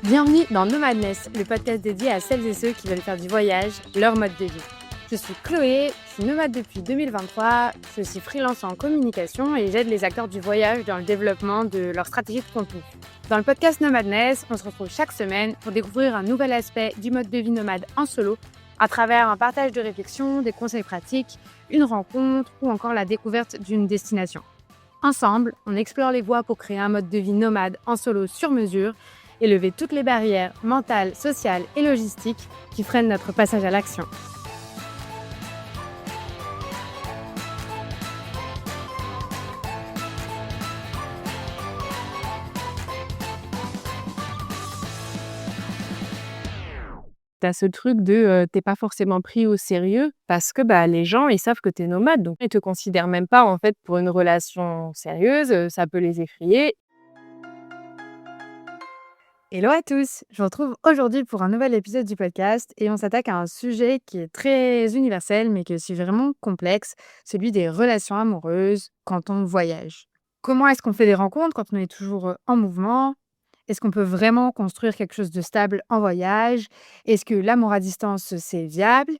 Bienvenue dans Nomadness, le podcast dédié à celles et ceux qui veulent faire du voyage leur mode de vie. Je suis Chloé, je suis nomade depuis 2023, je suis aussi freelance en communication et j'aide les acteurs du voyage dans le développement de leur stratégie de contenu. Dans le podcast Nomadness, on se retrouve chaque semaine pour découvrir un nouvel aspect du mode de vie nomade en solo à travers un partage de réflexions, des conseils pratiques, une rencontre ou encore la découverte d'une destination. Ensemble, on explore les voies pour créer un mode de vie nomade en solo sur mesure et lever toutes les barrières mentales, sociales et logistiques qui freinent notre passage à l'action. Tu ce truc de, tu pas forcément pris au sérieux parce que, les gens, ils savent que tu es nomade, donc ils te considèrent même pas, en fait, pour une relation sérieuse, ça peut les effrayer. Hello à tous, je vous retrouve aujourd'hui pour un nouvel épisode du podcast et on s'attaque à un sujet qui est très universel mais qui est aussi vraiment complexe, celui des relations amoureuses quand on voyage. Comment est-ce qu'on fait des rencontres quand on est toujours en mouvement? Est-ce qu'on peut vraiment construire quelque chose de stable en voyage? Est-ce que l'amour à distance, c'est viable?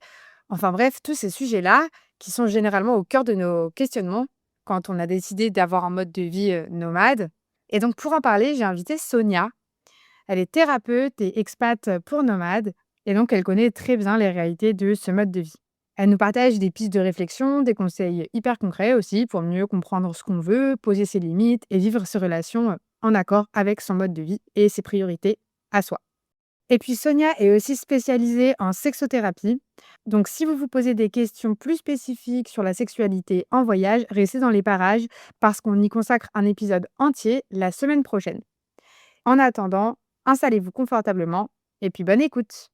Enfin bref, tous ces sujets-là qui sont généralement au cœur de nos questionnements quand on a décidé d'avoir un mode de vie nomade. Et donc pour en parler, j'ai invité Sonia. Elle est thérapeute et expat pour nomades et donc elle connaît très bien les réalités de ce mode de vie. Elle nous partage des pistes de réflexion, des conseils hyper concrets aussi pour mieux comprendre ce qu'on veut, poser ses limites et vivre ses relations en accord avec son mode de vie et ses priorités à soi. Et puis Sonia est aussi spécialisée en sexothérapie. Donc si vous vous posez des questions plus spécifiques sur la sexualité en voyage, restez dans les parages parce qu'on y consacre un épisode entier la semaine prochaine. En attendant, installez-vous confortablement et puis bonne écoute.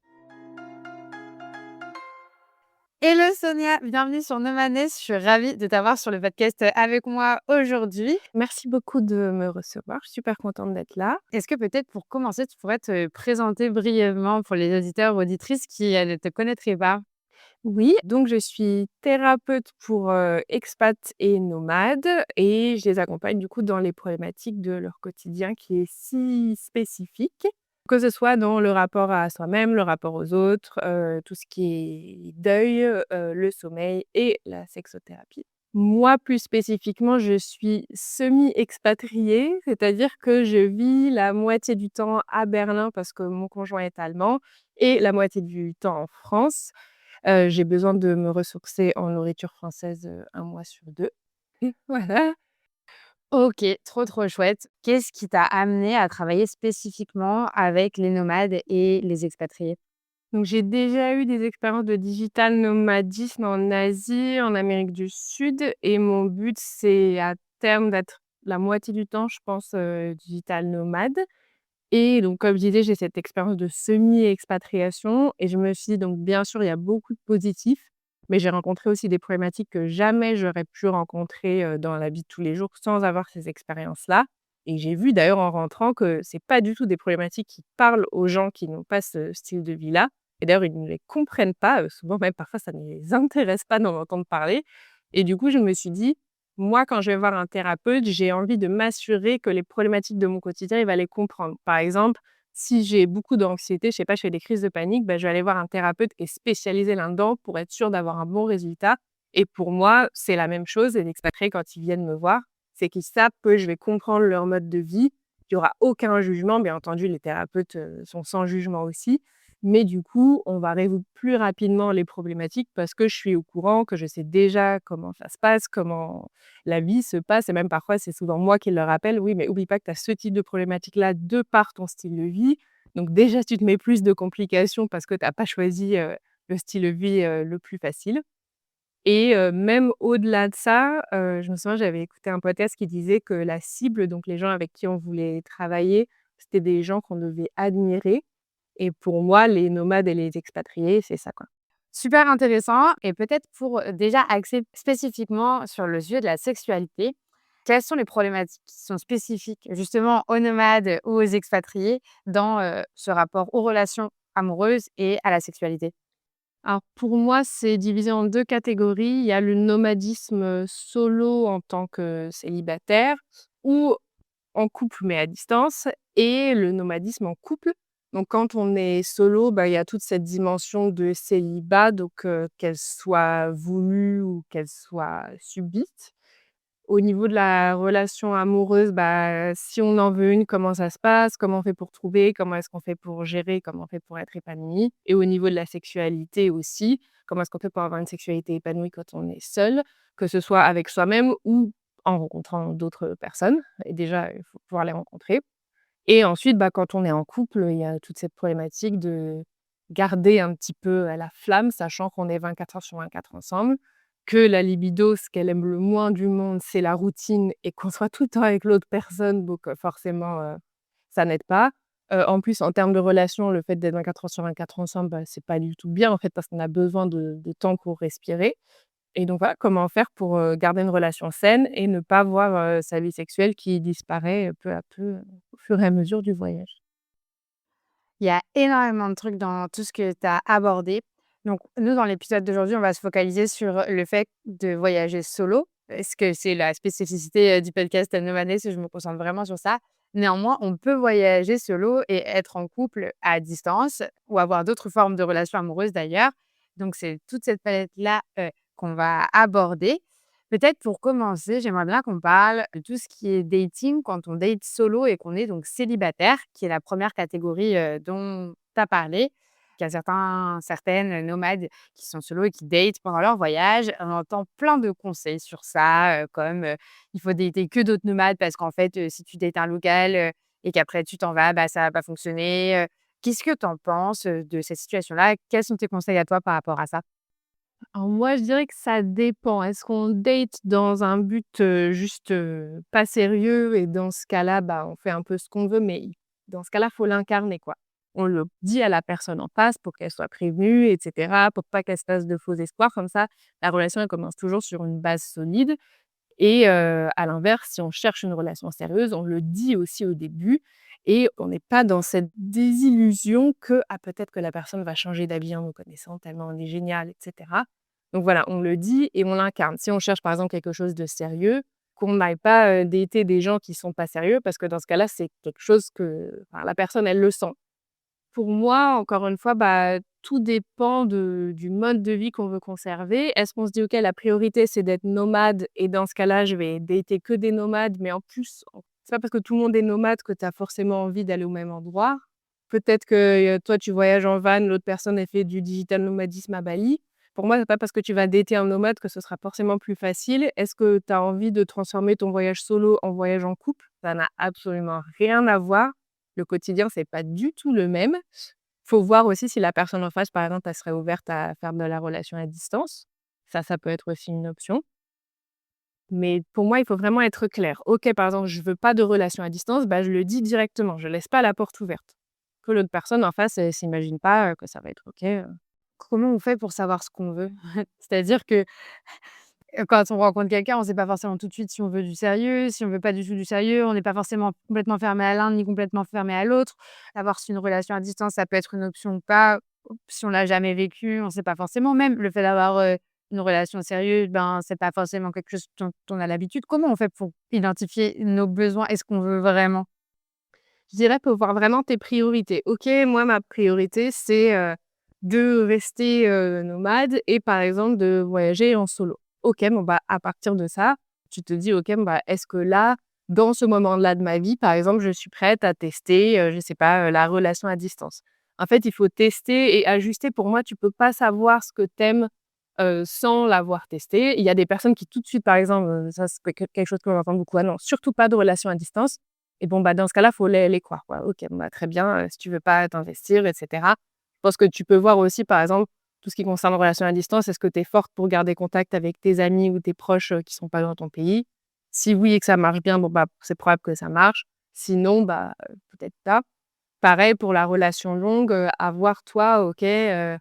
Hello Sonia, bienvenue sur Nomadness. Je suis ravie de t'avoir sur le podcast avec moi aujourd'hui. Merci beaucoup de me recevoir, je suis super contente d'être là. Est-ce que peut-être pour commencer, tu pourrais te présenter brièvement pour les auditeurs ou auditrices qui ne te connaîtraient pas? Oui, donc je suis thérapeute pour, expats et nomades et je les accompagne du coup dans les problématiques de leur quotidien qui est si spécifique. Que ce soit dans le rapport à soi-même, le rapport aux autres, tout ce qui est deuil, le sommeil et la sexothérapie. Moi, plus spécifiquement, je suis semi-expatriée, c'est-à-dire que je vis la moitié du temps à Berlin parce que mon conjoint est allemand et la moitié du temps en France. J'ai besoin de me ressourcer en nourriture française, 1 mois sur 2. Voilà. Ok, trop trop chouette. Qu'est-ce qui t'a amené à travailler spécifiquement avec les nomades et les expatriés? Donc j'ai déjà eu des expériences de digital nomadisme en Asie, en Amérique du Sud et mon but, c'est à terme d'être la moitié du temps, je pense, digital nomade et donc comme je disais, j'ai cette expérience de semi-expatriation et je me suis dit donc bien sûr, il y a beaucoup de positifs, mais j'ai rencontré aussi des problématiques que jamais j'aurais pu rencontrer, dans la vie de tous les jours sans avoir ces expériences-là et j'ai vu d'ailleurs en rentrant que c'est pas du tout des problématiques qui parlent aux gens qui n'ont pas ce style de vie-là et d'ailleurs, ils ne les comprennent pas, souvent même parfois ça ne les intéresse pas d'en entendre parler et du coup, je me suis dit: «Moi, quand je vais voir un thérapeute, j'ai envie de m'assurer que les problématiques de mon quotidien, il va les comprendre». Par exemple, si j'ai beaucoup d'anxiété, je sais pas, je fais des crises de panique, je vais aller voir un thérapeute qui est spécialisé là-dedans pour être sûre d'avoir un bon résultat et pour moi, c'est la même chose, les expatriés quand ils viennent me voir, c'est qu'ils savent que je vais comprendre leur mode de vie. Il y aura aucun jugement, bien entendu, les thérapeutes, sont sans jugement aussi mais du coup, on va résoudre plus rapidement les problématiques parce que je suis au courant, que je sais déjà comment ça se passe, comment la vie se passe et même parfois, c'est souvent moi qui leur rappelle: «Oui, mais oublie pas que tu as ce type de problématique-là de par ton style de vie. Donc déjà, tu te mets plus de complications parce que tu as pas choisi, le style de vie, le plus facile» et même au-delà de ça, je me souviens, j'avais écouté un podcast qui disait que la cible, donc les gens avec qui on voulait travailler, c'était des gens qu'on devait admirer et pour moi, les nomades et les expatriés, c'est ça, quoi. Super intéressant et peut-être pour déjà axer spécifiquement sur le sujet de la sexualité, quelles sont les problématiques qui sont spécifiques justement aux nomades ou aux expatriés dans ce rapport aux relations amoureuses et à la sexualité? Alors pour moi, c'est divisé en 2 catégories. Il y a le nomadisme, solo en tant que célibataire ou en couple mais à distance et le nomadisme en couple. Donc quand on est solo, bah, il y a toute cette dimension de célibat donc qu'elle soit voulue ou qu'elle soit subite. Au niveau de la relation amoureuse, bah, si on en veut une, comment ça se passe? Comment on fait pour trouver? Comment est-ce qu'on fait pour gérer? Comment on fait pour être épanoui? Et au niveau de la sexualité aussi, comment est-ce qu'on fait pour avoir une sexualité épanouie quand on est seul? Que ce soit avec soi-même ou en rencontrant d'autres personnes et déjà, il faut pouvoir les rencontrer et ensuite, bah, quand on est en couple, il y a toute cette problématique de garder un petit peu, la flamme, sachant qu'on est 24 heures sur 24 ensemble, que la libido, ce qu'elle aime le moins du monde, c'est la routine et qu'on soit tout le temps avec l'autre personne, donc forcément, ça n'aide pas. En plus, en termes de relation, le fait d'être 24 heures sur 24 ensemble, bah, c'est pas du tout bien, en fait, parce qu'on a besoin de temps pour respirer et donc voilà, comment faire pour, garder une relation saine et ne pas voir, sa vie sexuelle qui disparaît, peu à peu, au fur et à mesure du voyage. Il y a énormément de trucs dans tout ce que tu as abordé. Donc, nous, dans l'épisode d'aujourd'hui, on va se focaliser sur le fait de voyager solo, parce que c'est la spécificité du podcast Nomadés, je me concentre vraiment sur ça. Néanmoins, on peut voyager solo et être en couple à distance ou avoir d'autres formes de relations amoureuses d'ailleurs. Donc, c'est toute cette palette-là qu'on va aborder. Peut-être pour commencer, j'aimerais bien qu'on parle de tout ce qui est dating quand on date solo et qu'on est donc célibataire, qui est la première catégorie, dont tu as parlé. Il y a certaines nomades qui sont solo et qui datent pendant leur voyage. On entend plein de conseils sur ça, comme, il faut dater que d'autres nomades parce qu'en fait, si tu dates un local, et qu'après tu t'en vas, bah, ça va pas fonctionner. Qu'est-ce que tu en penses, de cette situation-là? Quels sont tes conseils à toi par rapport à ça? Alors moi, je dirais que ça dépend. Est-ce qu'on date dans un but, juste, pas sérieux et dans ce cas-là, bah, on fait un peu ce qu'on veut, mais dans ce cas-là, faut l'incarner, quoi. On le dit à la personne en face pour qu'elle soit prévenue et cetera, pour pas qu'elle se fasse de faux espoirs. Comme ça, la relation, elle commence toujours sur une base solide et à l'inverse, si on cherche une relation sérieuse, on le dit aussi au début et on n'est pas dans cette désillusion que: «Ah, peut-être que la personne va changer d'avis en nous connaissant tellement on est génial» et cetera. Donc voilà, on le dit et on l'incarne. Si on cherche par exemple quelque chose de sérieux, qu'on n'aille pas, dater des gens qui sont pas sérieux parce que dans ce cas-là, c'est quelque chose que enfin la personne, elle le sent. Pour moi, encore une fois, bah, tout dépend du mode de vie qu'on veut conserver. Est-ce qu'on se dit: «OK, la priorité, c'est d'être nomade et dans ce cas-là, je vais dater que des nomades», mais en plus, c'est pas parce que tout le monde est nomade que tu as forcément envie d'aller au même endroit. Peut-être que, toi, tu voyages en van, l'autre personne, elle fait du digital nomadisme à Bali. Pour moi, c'est pas parce que tu vas dater un nomade que ce sera forcément plus facile. Est-ce que tu as envie de transformer ton voyage solo en voyage en couple? Ça n'a absolument rien à voir. Le quotidien, c'est pas du tout le même. Faut voir aussi si la personne en face, par exemple, elle serait ouverte à faire de la relation à distance. Ça peut être aussi une option. Mais pour moi, il faut vraiment être clair. OK, par exemple, je veux pas de relation à distance, bah, je le dis directement, je laisse pas la porte ouverte. Que l'autre personne en face, elle s'imagine pas, que ça va être OK. Comment on fait pour savoir ce qu'on veut? C'est-à-dire que quand on rencontre quelqu'un, on ne sait pas forcément tout de suite si on veut du sérieux, si on veut pas du tout du sérieux. On n'est pas forcément complètement fermé à l'un ni complètement fermé à l'autre. Savoir si une relation à distance, ça peut être une option ou pas, si on l'a jamais vécu, on ne sait pas forcément. Même le fait d'avoir, une relation sérieuse, ben, c'est pas forcément quelque chose dont on a l'habitude. Comment on fait pour identifier nos besoins et ce qu'on veut vraiment? Je dirais, faut voir vraiment tes priorités. OK, moi, ma priorité, c'est, de rester, nomade et par exemple de voyager en solo. OK, bon, bah, à partir de ça, tu te dis: «OK, bon, bah, est-ce que là, dans ce moment-là de ma vie, par exemple, je suis prête à tester, je sais pas, la relation à distance?» En fait, il faut tester et ajuster. Pour moi, tu peux pas savoir ce que tu aimes, sans l'avoir testé. Il y a des personnes qui tout de suite, par exemple, ça c'est quelque chose qu'on entend beaucoup: «Ah non, surtout pas de relation à distance». Et bon, bah, dans ce cas-là, faut les croire, quoi. OK, bon, bah, très bien, si tu veux pas t'investir et cetera. Je pense que tu peux voir aussi, par exemple, tout ce qui concerne relation à distance, est-ce que tu es forte pour garder contact avec tes amis ou tes proches, qui sont pas dans ton pays? Si oui et que ça marche bien, bon, bah, c'est probable que ça marche. Sinon, bah, peut-être pas. Pareil pour la relation longue, à voir toi, OK, une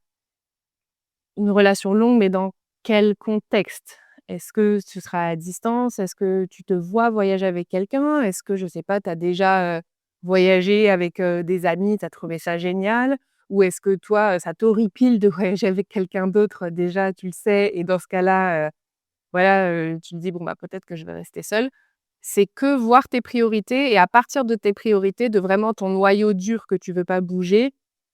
relation longue, mais dans quel contexte? Est-ce que ce sera à distance? Est-ce que tu te vois voyager avec quelqu'un? Est-ce que, je sais pas, tu as déjà, voyagé avec, des amis, tu as trouvé ça génial? Ou est-ce que toi, ça t'horripile de voyager avec quelqu'un d'autre, déjà, tu le sais et dans ce cas-là, voilà, tu te dis: «Bon, bah, peut-être que je vais rester seule». C'est que voir tes priorités et à partir de tes priorités, de vraiment ton noyau dur que tu veux pas bouger,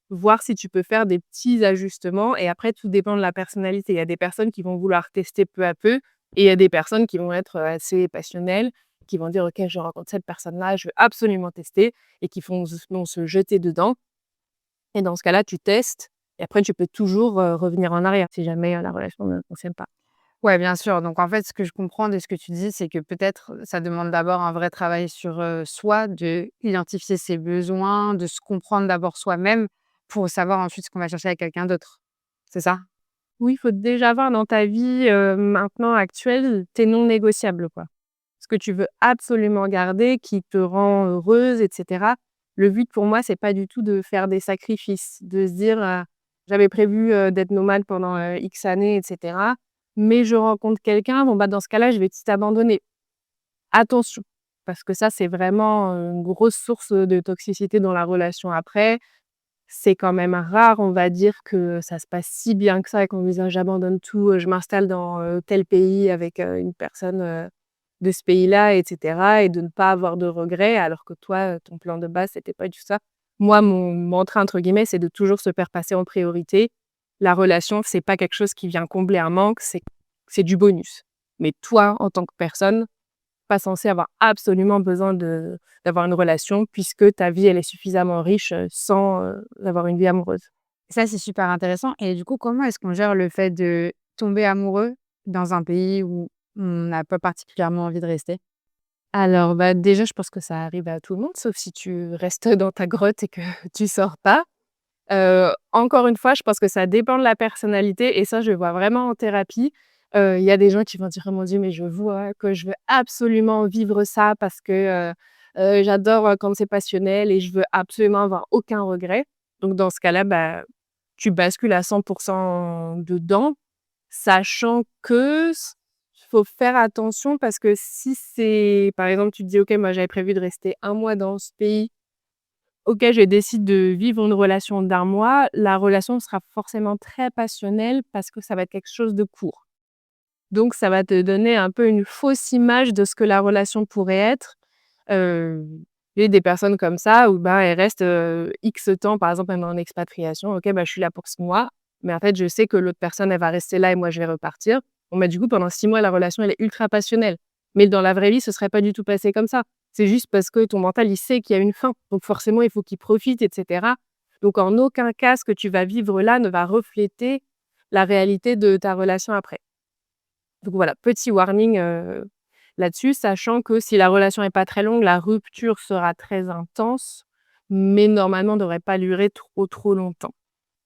voir si tu peux faire des petits ajustements et après tout dépend de la personnalité. Il y a des personnes qui vont vouloir tester peu à peu et il y a des personnes qui vont être, assez passionnelles, qui vont dire: «OK, je rencontre cette personne-là, je veux absolument tester» et qui vont se jeter dedans et dans ce cas-là, tu testes et après tu peux toujours, revenir en arrière si jamais, la relation ne fonctionne pas. Ouais, bien sûr. Donc en fait, ce que je comprends de ce que tu dis, c'est que peut-être, ça demande d'abord un vrai travail sur, soi, de identifier ses besoins, de se comprendre d'abord soi-même pour savoir ensuite ce qu'on va chercher avec quelqu'un d'autre. C'est ça? Oui, il faut déjà avoir dans ta vie, maintenant actuelle, tes non négociables, quoi. Ce que tu veux absolument garder, qui te rend heureuse et cetera. Le but pour moi, c'est pas du tout de faire des sacrifices, de se dire, «J'avais prévu, d'être nomade pendant, X années et cetera, mais je rencontre quelqu'un, bon, bah, dans ce cas-là, je vais tout abandonner». Attention, parce que ça, c'est vraiment, une grosse source, de toxicité dans la relation après. C'est quand même rare, on va dire, que ça se passe si bien que ça et qu'on dise: «Ah, j'abandonne tout, je m'installe dans, tel pays avec, une personne, de ce pays-là» et cetera et de ne pas avoir de regrets alors que toi, ton plan de base, c'était pas du tout ça. Moi, mon «mantra» entre guillemets, c'est de toujours se faire passer en priorité. La relation, c'est pas quelque chose qui vient combler un manque, c'est du bonus. Mais toi, en tant que personne, pas censé avoir absolument besoin d'avoir une relation puisque ta vie, elle est suffisamment riche, sans, avoir une vie amoureuse. Ça, c'est super intéressant et du coup, comment est-ce qu'on gère le fait de tomber amoureux dans un pays où on n'a pas particulièrement envie de rester? Alors, bah, déjà, je pense que ça arrive à tout le monde, sauf si tu restes dans ta grotte et que tu sors pas. Encore une fois, je pense que ça dépend de la personnalité et ça, je le vois vraiment en thérapie. Il y a des gens qui vont dire: «Oh mon Dieu, mais je vois que je veux absolument vivre ça parce que, j'adore, quand c'est passionnel et je veux absolument avoir aucun regret». Donc dans ce cas-là, bah, tu bascules à 100 dedans, sachant que faut faire attention parce que si c'est par exemple, tu te dis: «OK, moi j'avais prévu de rester un mois dans ce pays. OK, je décide de vivre une relation d'un mois». La relation sera forcément très passionnelle parce que ça va être quelque chose de court. Donc ça va te donner un peu une fausse image de ce que la relation pourrait être. Heu, il y a des personnes comme ça où, bah, elles restent, X temps, par exemple, même en expatriation. OK, bah, je suis là pour 6 mois, mais en fait, je sais que l'autre personne, elle va rester là et moi, je vais repartir. Bon, bah, du coup, pendant 6 mois, la relation, elle est ultra passionnelle. Mais dans la vraie vie, ce serait pas du tout passé comme ça. C'est juste parce que ton mental, il sait qu'il y a une fin. Donc forcément, il faut qu'il profite et cetera. Donc en aucun cas, ce que tu vas vivre là ne va refléter la réalité de ta relation après. Donc voilà, petit warning, là-dessus, sachant que si la relation est pas très longue, la rupture sera très intense, mais normalement ne devrait pas durer trop, trop longtemps.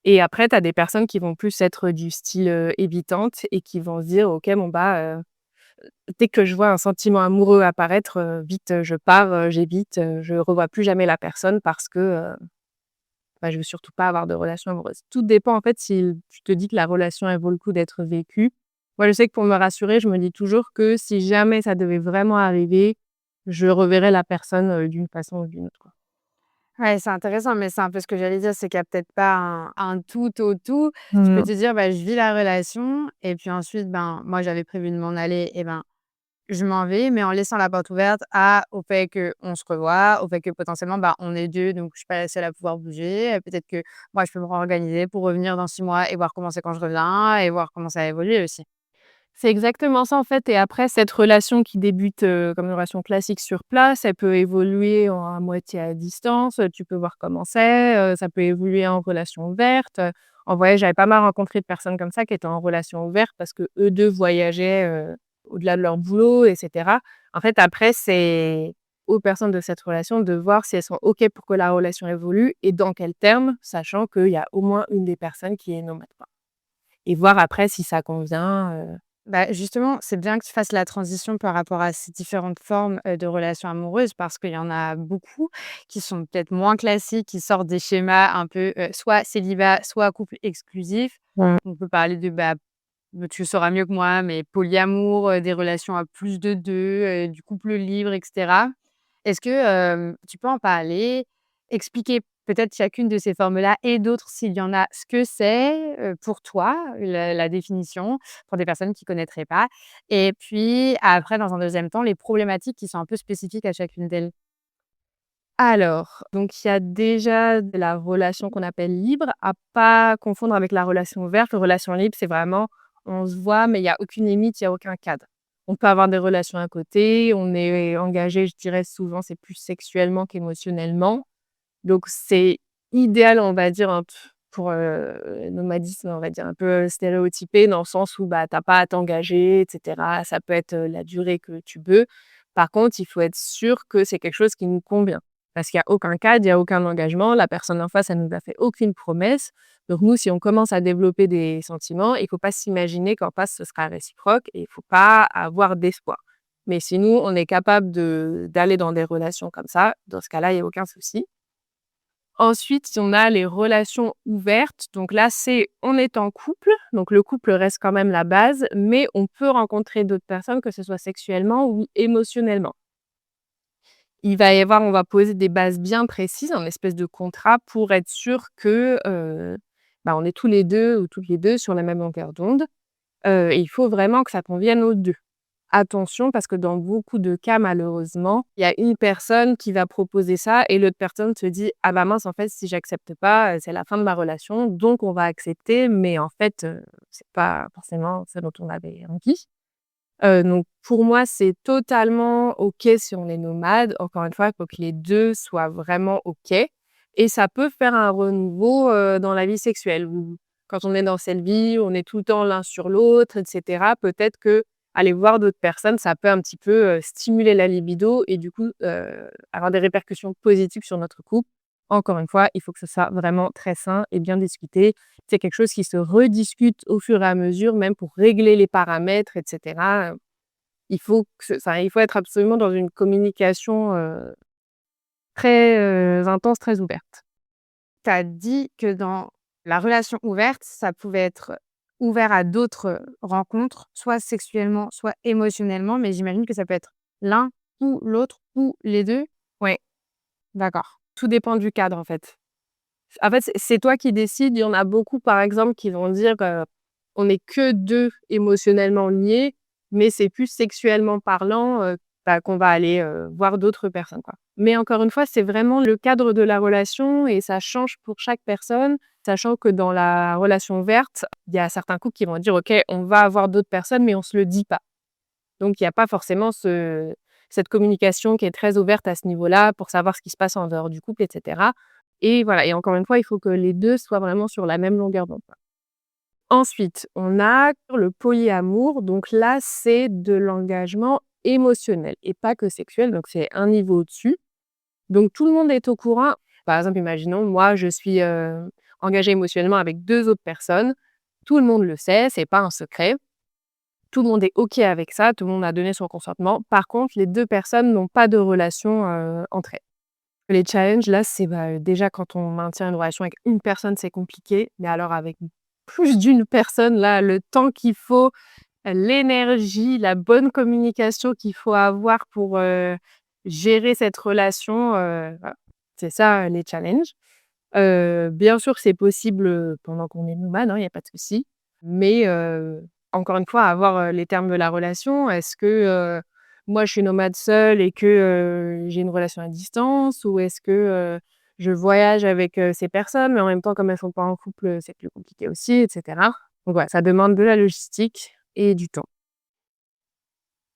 Et après, tu as des personnes qui vont plus être du style, évitantes et qui vont se dire: «OK, bon, bah, dès que je vois un sentiment amoureux apparaître, vite, je pars, j'évite, je revois plus jamais la personne parce que, bah, je veux surtout pas avoir de relation amoureuse». Tout dépend en fait si tu te dis que la relation, elle vaut le coup d'être vécue. Moi, je sais que pour me rassurer, je me dis toujours que si jamais ça devait vraiment arriver, je reverrai la personne, d'une façon ou d'une autre, quoi. Ouais, c'est intéressant, mais c'est un peu ce que j'allais dire, c'est qu'il y a peut-être pas un tout au tout. Tu peux Mmh. te dire: «Bah, je vis la relation et puis ensuite, ben, moi, j'avais prévu de m'en aller et ben, je m'en vais», mais en laissant la porte ouverte au fait qu'on se revoit, au fait que potentiellement, bah, on est 2, donc je suis pas la seule à pouvoir bouger. Peut-être que moi, je peux me réorganiser pour revenir dans 6 mois et voir comment c'est quand je reviens et voir comment ça a évolué aussi. C'est exactement ça, en fait et après cette relation qui débute, comme une relation classique sur place, elle peut évoluer à moitié à distance, tu peux voir comment c'est, ça peut évoluer en relation ouverte. En voyage, j'avais pas mal rencontré de personnes comme ça qui étaient en relation ouverte parce que eux 2 voyageaient, au-delà de leur boulot et cetera. En fait, après, c'est aux personnes de cette relation de voir si elles sont OK pour que la relation évolue et dans quels termes, sachant qu'il y a au moins une des personnes qui est nomade, quoi et voir après si ça convient, Bah, justement, c'est bien que tu fasses la transition par rapport à ces différentes formes, de relations amoureuses parce qu'il y en a beaucoup qui sont peut-être moins classiques, qui sortent des schémas un peu, soit célibat, soit couple exclusif. Mmh. On peut parler de, bah, tu sauras mieux que moi, mais polyamour, des relations à plus de 2, du couple libre et cetera. Est-ce que, tu peux en parler, expliquer peut-être chacune de ces formes-là et d'autres s'il y en a, ce que c'est, pour toi, la définition, pour des personnes qui connaîtraient pas et puis après dans un deuxième temps, les problématiques qui sont un peu spécifiques à chacune d'elles? Alors, donc il y a déjà de la relation qu'on appelle libre, à pas confondre avec la relation ouverte. La relation libre, c'est vraiment on se voit, mais il y a aucune limite, il y a aucun cadre. On peut avoir des relations à côté, on est engagé, je dirais souvent, c'est plus sexuellement qu'émotionnellement. Donc c'est idéal, on va dire, un p pour, nomadisme, on va dire un peu stéréotypé dans le sens où, bah, tu as pas à t'engager et cetera. Ça peut être, la durée que tu veux. Par contre, il faut être sûr que c'est quelque chose qui nous convient. Parce qu'il y a aucun cadre, il y a aucun engagement. La personne en face, elle nous a fait aucune promesse. Donc nous, si on commence à développer des sentiments, il faut pas s'imaginer qu'en face, ce sera réciproque et il faut pas avoir d'espoir. Mais si nous, on est capable d'aller dans des relations comme ça, dans ce cas-là, il y a aucun souci. Ensuite, on a les relations ouvertes. Donc là, c'est on est en couple, donc le couple reste quand même la base, mais on peut rencontrer d'autres personnes, que ce soit sexuellement ou émotionnellement. Il va y avoir on va poser des bases bien précises, un espèce de contrat pour être sûr que, bah, on est tous les 2 ou toutes les 2 sur la même longueur d'onde, et il faut vraiment que ça convienne aux 2. Attention, parce que dans beaucoup de cas, malheureusement, il y a une personne qui va proposer ça et l'autre personne se dit: «Ah bah mince, en fait, si j'accepte pas, c'est la fin de ma relation, donc on va accepter», mais en fait, c'est pas forcément ce dont on avait envie. Donc pour moi, c'est totalement OK si on est nomade. Encore une fois, il faut que les 2 soient vraiment OK et ça peut faire un renouveau, dans la vie sexuelle où quand on est dans cette vie, on est tout le temps l'un sur l'autre et cetera. Peut-être qu'aller voir d'autres personnes, ça peut un petit peu, stimuler la libido et du coup, avoir des répercussions positives sur notre couple. Encore une fois, il faut que ce soit vraiment très sain et bien discuté. C'est quelque chose qui se rediscute au fur et à mesure, même pour régler les paramètres et cetera. Il faut que ce enfin, il faut être absolument dans une communication, très, intense, très ouverte. Tu as dit que dans la relation ouverte, ça pouvait être ouvert à d'autres, rencontres, soit sexuellement, soit émotionnellement, mais j'imagine que ça peut être l'un ou l'autre ou les 2. Ouais, D'accord. tout dépend du cadre, en fait. En fait, c'est toi qui décides. Il y en a beaucoup, par exemple, qui vont dire, on n'est que 2 émotionnellement liés, mais c'est plus sexuellement parlant, bah, qu'on va aller, voir d'autres personnes, quoi. Mais encore une fois, c'est vraiment le cadre de la relation et ça change pour chaque personne, sachant que dans la relation ouverte, il y a certains couples qui vont dire: «OK, on va avoir d'autres personnes, mais on se le dit pas». Donc il y a pas forcément cette communication qui est très ouverte à ce niveau-là pour savoir ce qui se passe en dehors du couple et cetera et voilà et encore une fois, il faut que les 2 soient vraiment sur la même longueur d'onde, quoi. Ensuite, on a le polyamour, donc là, c'est de l'engagement émotionnel et pas que sexuel, donc c'est un niveau au-dessus. Donc tout le monde est au courant. Par exemple, imaginons, moi, je suis, engagée émotionnellement avec 2 autres personnes. Tout le monde le sait, c'est pas un secret. Tout le monde est OK avec ça, tout le monde a donné son consentement. Par contre, les 2 personnes n'ont pas de relation, entre elles. Les challenges là, c'est, bah, déjà quand on maintient une relation avec une personne, c'est compliqué, mais alors avec plus d'une personne, là, le temps qu'il faut, l'énergie, la bonne communication qu'il faut avoir pour, gérer cette relation, voilà. C'est ça, les challenges. Bien sûr, c'est possible, pendant qu'on est nomade, hein, il y a pas de souci. Mais, encore une fois, avoir, les termes de la relation. Est-ce que, moi, je suis nomade seule et que, j'ai une relation à distance? Ou est-ce que, je voyage avec, ces personnes, mais en même temps, comme elles sont pas en couple, c'est plus compliqué aussi et cetera. Donc voilà, ça demande de la logistique et du temps.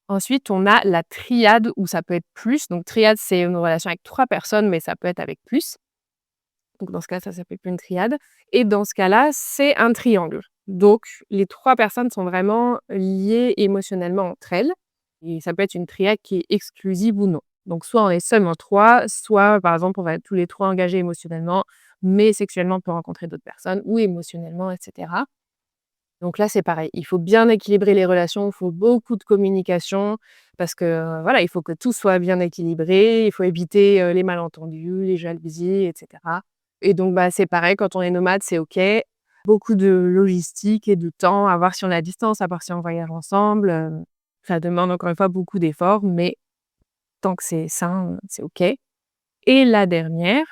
Ensuite, on a la triade où ça peut être plus. Donc triade, c'est une relation avec 3 personnes, mais ça peut être avec plus. Donc dans ce cas, ça s'appelle plus une triade et dans ce cas-là, c'est un triangle. Donc les 3 personnes sont vraiment liées émotionnellement entre elles et ça peut être une triade qui est exclusive ou non. Donc soit on est seulement 3, soit par exemple, on va être tous les 3 engagés émotionnellement, mais sexuellement on peut rencontrer d'autres personnes ou émotionnellement et cetera. Donc là, c'est pareil, il faut bien équilibrer les relations, il faut beaucoup de communication parce que, voilà, il faut que tout soit bien équilibré, il faut éviter, les malentendus, les jalousies et cetera. Et donc, bah, c'est pareil, quand on est nomade, c'est OK. Beaucoup de logistique et de temps, à voir si on est à distance, à voir si on voyage ensemble, ça demande encore une fois beaucoup d'efforts, mais tant que c'est sain, c'est OK. Et la dernière,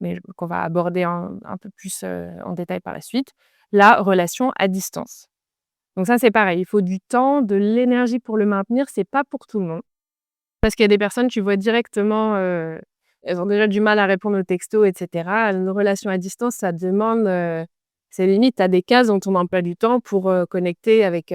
mais qu'on va aborder un peu plus, en détail par la suite, la relation à distance. Donc ça, c'est pareil, il faut du temps, de l'énergie pour le maintenir, c'est pas pour tout le monde. Parce qu'il y a des personnes, tu vois directement, elles ont déjà du mal à répondre aux textos et cetera. Une relation à distance, ça demande, c'est limite, tu as des cases dans ton emploi du temps pour, connecter avec,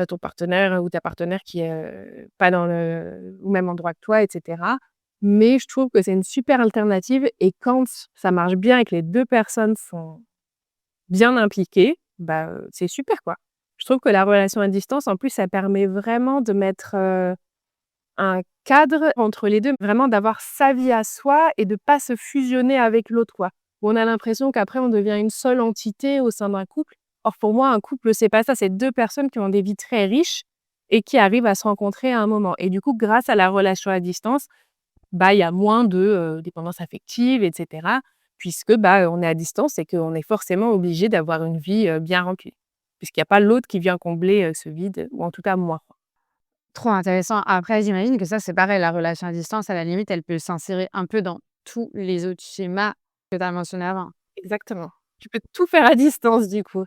ton partenaire ou ta partenaire qui est, pas dans le au même endroit que toi et cetera. Mais je trouve que c'est une super alternative et quand ça marche bien et que les 2 personnes sont bien impliquées, bah, c'est super, quoi. Je trouve que la relation à distance, en plus, ça permet vraiment de mettre, un cadre entre les 2, vraiment d'avoir sa vie à soi et de pas se fusionner avec l'autre, quoi. Où on a l'impression qu'après on devient une seule entité au sein d'un couple. Or pour moi, un couple, c'est pas ça, c'est 2 personnes qui ont des vies très riches et qui arrivent à se rencontrer à un moment. Et du coup, grâce à la relation à distance, bah, il y a moins de, dépendance affective et cetera, puisque, bah, on est à distance et qu'on est forcément obligé d'avoir une vie, bien remplie. Puisqu'il y a pas l'autre qui vient combler, ce vide, ou en tout cas moi. Trop intéressant. Après, j'imagine que ça, c'est pareil, la relation à distance, à la limite, elle peut s'insérer un peu dans tous les autres schémas que tu as mentionnés avant. Exactement. Tu peux tout faire à distance du coup.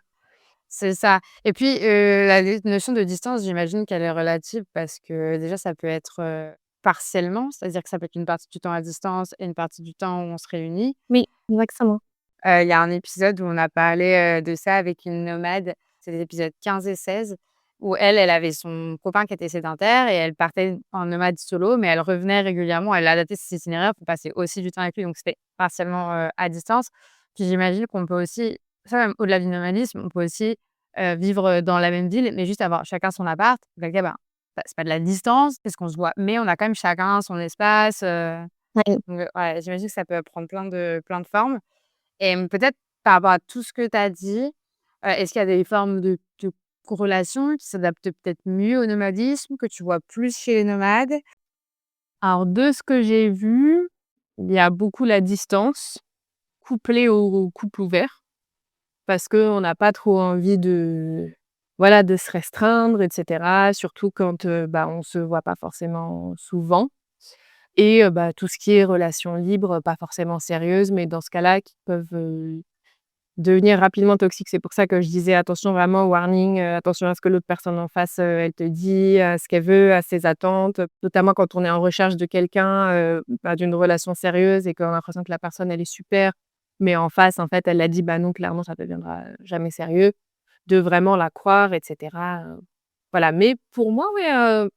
C'est ça. Et puis, la notion de distance, j'imagine qu'elle est relative parce que déjà, ça peut être, partiellement, c'est-à-dire que ça peut être une partie du temps à distance et une partie du temps où on se réunit. Oui, exactement. Il y a un épisode où on a parlé, de ça avec une nomade, c'est les épisodes 15 et 16, où elle avait son copain qui était sédentaire et elle partait en nomade solo, mais elle revenait régulièrement. Elle adaptait ses itinéraires pour passer aussi du temps avec lui, donc c'était partiellement, à distance. Puis j'imagine qu'on peut aussi ça même au-delà du nomadisme, on peut aussi, vivre, dans la même ville, mais juste avoir chacun son appart. Auquel cas, c'est pas de la distance parce qu'on se voit, mais on a quand même chacun son espace, Ouais. donc ouais, j'imagine que ça peut prendre plein de formes. Et peut-être par rapport à tout ce que tu as dit, est-ce qu'il y a des formes de corrélation qui s'adaptent peut-être mieux au nomadisme, que tu vois plus chez les nomades? Alors de ce que j'ai vu, il y a beaucoup la distance couplée au couple ouvert parce qu'on n'a pas trop envie de voilà, de se restreindre et cetera, surtout quand, bah, on se voit pas forcément souvent et bah, tout ce qui est relations libres, pas forcément sérieuses, mais dans ce cas-là qui peuvent, devenir rapidement toxique. C'est pour ça que je disais: «Attention vraiment, warning, attention à ce que l'autre personne en face, elle te dit, à ce qu'elle veut, à ses attentes». Notamment quand on est en recherche de quelqu'un, bah, d'une relation sérieuse et qu'on a l'impression que la personne, elle est super, mais en face, en fait, elle a dit: «Bah non, clairement, ça deviendra jamais sérieux». De vraiment la croire et cetera, voilà. Mais pour moi, ouais,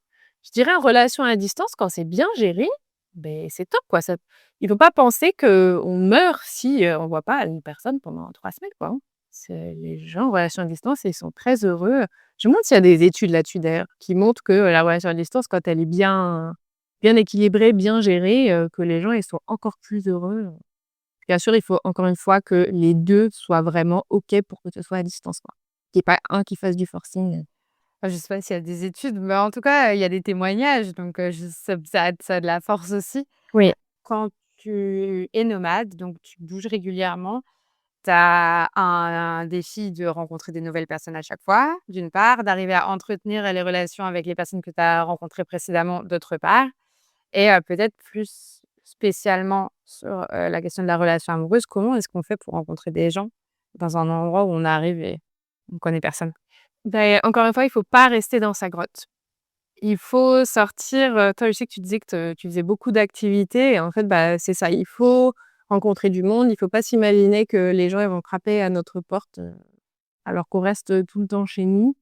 je dirais en relation à distance, quand c'est bien géré, beh, c'est top, quoi. Ça il faut pas penser qu'on meurt si, on voit pas une personne pendant 3 semaines, quoi, hein. C'est les gens en relation à distance, ils sont très heureux. Je me demande s'il y a des études là-dessus d'ailleurs, qui montrent que, la relation à distance, quand elle est bien équilibrée, bien gérée, que les gens, ils sont encore plus heureux. Bien sûr, il faut encore une fois que les 2 soient vraiment OK pour que ce soit à distance, quoi. Qu'il y ait pas un qui fasse du forcing. Je sais pas s'il y a des études, mais en tout cas, il y a des témoignages, donc je ça a de la force aussi. Oui. Quand tu es nomade, donc tu bouges régulièrement, tu as un défi de rencontrer des nouvelles personnes à chaque fois, d'une part, d'arriver à entretenir les relations avec les personnes que tu as rencontrées précédemment, d'autre part. Et peut-être plus spécialement sur, la question de la relation amoureuse, comment est-ce qu'on fait pour rencontrer des gens dans un endroit où on arrive et on connaît personne? Beh, encore une fois, il faut pas rester dans sa grotte. Il faut sortir, toi, je sais que tu disais que tu faisais beaucoup d'activités et en fait, bah, c'est ça, il faut rencontrer du monde. Il faut pas s'imaginer que les gens, ils vont frapper à notre porte, alors qu'on reste, tout le temps chez nous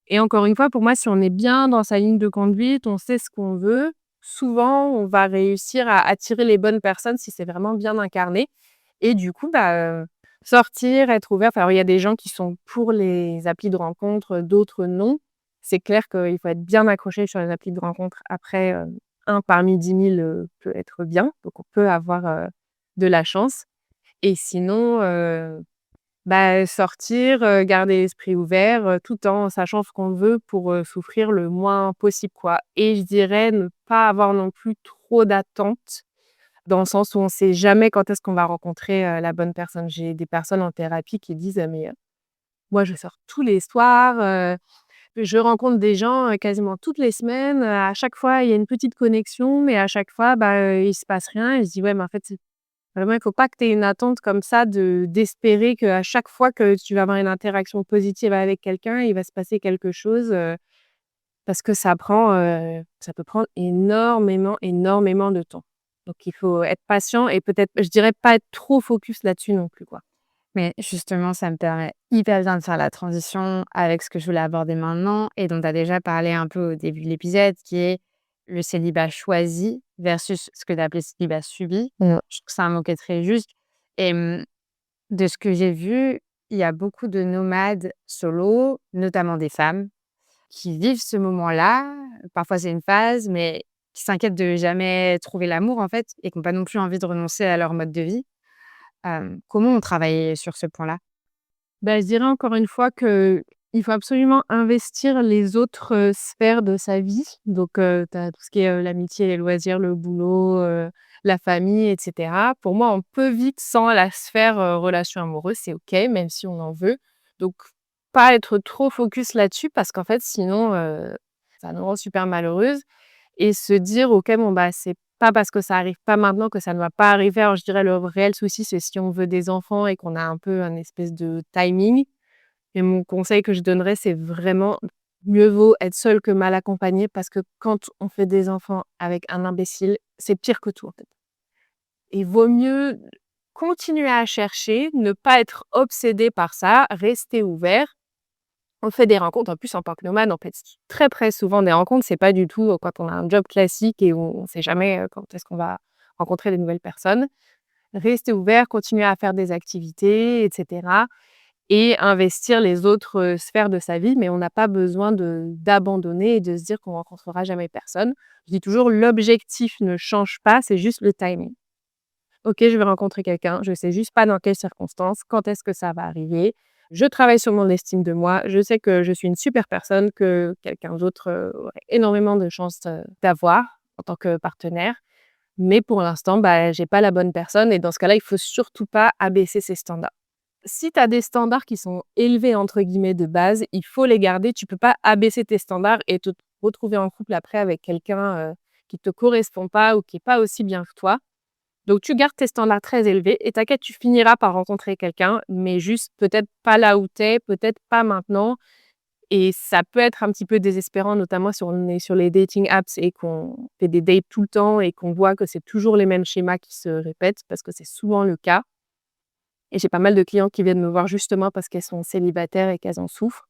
et encore une fois, pour moi, si on est bien dans sa ligne de conduite, on sait ce qu'on veut, souvent, on va réussir à attirer les bonnes personnes si c'est vraiment bien incarné et du coup, bah, sortir, être ouvert. Alors il y a des gens qui sont pour les applis de rencontres, d'autres non. C'est clair qu'il faut être bien accroché sur les applis de rencontres. Après, 1 parmi 10 000, peut être bien, donc on peut avoir, de la chance et sinon, bah, sortir, garder l'esprit ouvert, tout en sachant ce qu'on veut pour, souffrir le moins possible, quoi et je dirais ne pas avoir non plus trop d'attentes, dans le sens où on sait jamais quand est-ce qu'on va rencontrer, la bonne personne. J'ai des personnes en thérapie qui disent: «Mais, moi je sors tous les soirs, je rencontre des gens, quasiment toutes les semaines, à chaque fois il y a une petite connexion, mais à chaque fois, bah, il se passe rien» et je dis: «Ouais, mais en fait, Vraiment, il faut pas que tu aies une attente comme ça d'espérer qu'à chaque fois que tu vas avoir une interaction positive avec quelqu'un, il va se passer quelque chose, parce que ça peut prendre énormément, énormément de temps. Donc il faut être patient et peut-être, je dirais pas être trop focus là-dessus non plus, quoi. Mais justement, ça me permet hyper bien de faire la transition avec ce que je voulais aborder maintenant et dont tu as déjà parlé un peu au début de l'épisode, qui est le célibat choisi versus ce que tu as appelé célibat subi. Je trouve que c'est un mot qui est très juste. Et de ce que j'ai vu, il y a beaucoup de nomades solo, notamment des femmes, qui vivent ce moment-là. Parfois, c'est une phase, mais qui s'inquiètent de jamais trouver l'amour, en fait, et qui n'ont pas non plus envie de renoncer à leur mode de vie. Comment on travaille sur ce point-là? Bah, je dirais encore une fois qu'il faut absolument investir les autres, sphères de sa vie. Donc, tu as tout ce qui est, l'amitié, les loisirs, le boulot, la famille et cetera. Pour moi, on peut vivre sans la sphère, relation amoureuse, c'est OK, même si on en veut. Donc, pas être trop focus là-dessus parce qu'en fait, sinon, ça nous rend super malheureuses et se dire: «OK, bon, bah, c'est pas parce que ça arrive pas maintenant que ça ne va pas arriver». Alors je dirais le réel souci, c'est si on veut des enfants et qu'on a un peu un espèce de timing et mon conseil que je donnerais, c'est vraiment mieux vaut être seul que mal accompagné parce que quand on fait des enfants avec un imbécile, c'est pire que tout, en fait. Il vaut mieux continuer à chercher, ne pas être obsédé par ça, rester ouvert. On fait des rencontres, en plus en tant que nomade, on fait très souvent des rencontres. C'est pas du tout, quand on a un job classique et on sait jamais, quand est-ce qu'on va rencontrer des nouvelles personnes. Rester ouvert, continuer à faire des activités et cetera et investir les autres, sphères de sa vie, mais on n'a pas besoin d'abandonner et de se dire qu'on rencontrera jamais personne. Je dis toujours: «L'objectif ne change pas, c'est juste le timing». OK, je vais rencontrer quelqu'un, je sais juste pas dans quelles circonstances, quand est-ce que ça va arriver. Je travaille sur mon estime de moi, je sais que je suis une super personne, que quelqu'un d'autre, aurait énormément de chances, d'avoir en tant que partenaire. Mais pour l'instant, bah, j'ai pas la bonne personne et dans ce cas-là, il faut surtout pas abaisser ses standards. Si tu as des standards qui sont «élevés» entre guillemets de base, il faut les garder. Tu peux pas abaisser tes standards et te retrouver en couple après avec quelqu'un, qui te correspond pas ou qui est pas aussi bien que toi. Donc tu gardes tes standards très élevés et t'inquiète, tu finiras par rencontrer quelqu'un, mais juste peut-être pas là où tu es, peut-être pas maintenant et ça peut être un petit peu désespérant, notamment si on est sur les dating apps et qu'on fait des dates tout le temps et qu'on voit que c'est toujours les mêmes schémas qui se répètent, parce que c'est souvent le cas et j'ai pas mal de clients qui viennent me voir justement parce qu'elles sont célibataires et qu'elles en souffrent